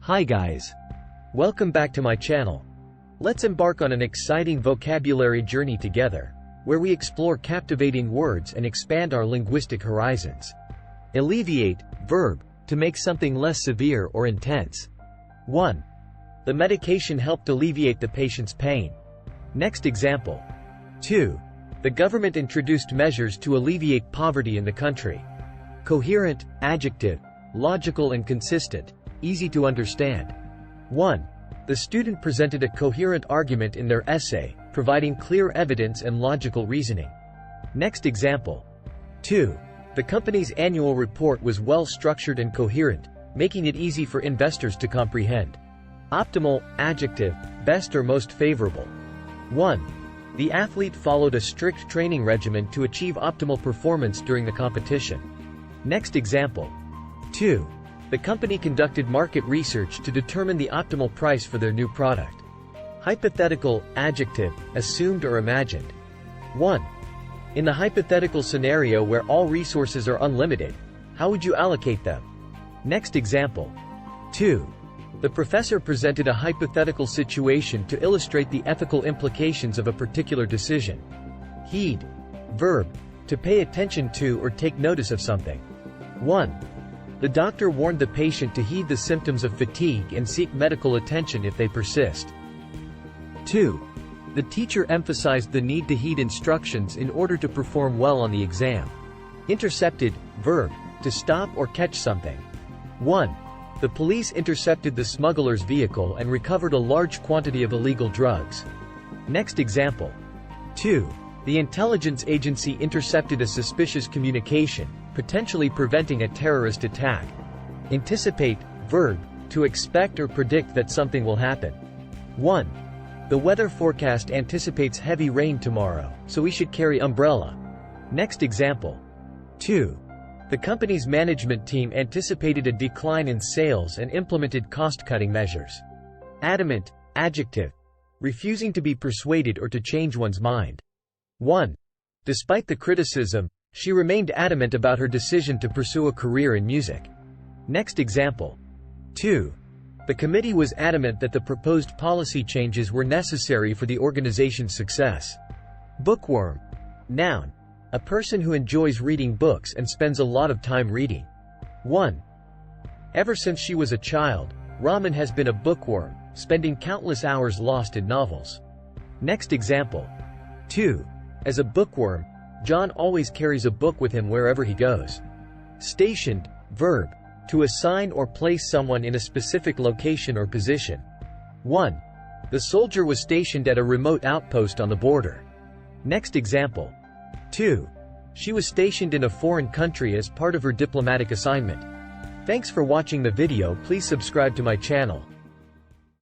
Hi guys. Welcome back to my channel. Let's embark on an exciting vocabulary journey together, where we explore captivating words and expand our linguistic horizons. Alleviate, verb, to make something less severe or intense. 1. The medication helped alleviate the patient's pain. Next example. 2. The government introduced measures to alleviate poverty in the country. Coherent, adjective, logical and consistent, easy to understand. 1. The student presented a coherent argument in their essay, providing clear evidence and logical reasoning. Next example. 2. The company's annual report was well structured and coherent, making it easy for investors to comprehend. Optimal, adjective, best or most favorable. 1. The athlete followed a strict training regimen to achieve optimal performance during the competition. Next example. 2. The company conducted market research to determine the optimal price for their new product. Hypothetical, adjective, assumed or imagined. 1. In the hypothetical scenario where all resources are unlimited, how would you allocate them? Next example. 2. The professor presented a hypothetical situation to illustrate the ethical implications of a particular decision. Heed, verb, to pay attention to or take notice of something. 1. The doctor warned the patient to heed the symptoms of fatigue and seek medical attention if they persist. 2. The teacher emphasized the need to heed instructions in order to perform well on the exam. Intercepted, verb, to stop or catch something. 1. The police intercepted the smuggler's vehicle and recovered a large quantity of illegal drugs. Next example. 2. The intelligence agency intercepted a suspicious communication, potentially preventing a terrorist attack. Anticipate, verb, to expect or predict that something will happen. 1. The weather forecast anticipates heavy rain tomorrow, so we should carry umbrella. Next example. 2. The company's management team anticipated a decline in sales and implemented cost-cutting measures. Adamant, adjective, refusing to be persuaded or to change one's mind. 1. Despite the criticism, she remained adamant about her decision to pursue a career in music. Next example. 2. The committee was adamant that the proposed policy changes were necessary for the organization's success. Bookworm. Noun. A person who enjoys reading books and spends a lot of time reading. 1. Ever since she was a child, Raman has been a bookworm, spending countless hours lost in novels. Next example. 2. As a bookworm, John always carries a book with him wherever he goes. Stationed, verb, to assign or place someone in a specific location or position. 1. The soldier was stationed at a remote outpost on the border. Next example. 2. She was stationed in a foreign country as part of her diplomatic assignment. Thanks for watching the video. Please subscribe to my channel.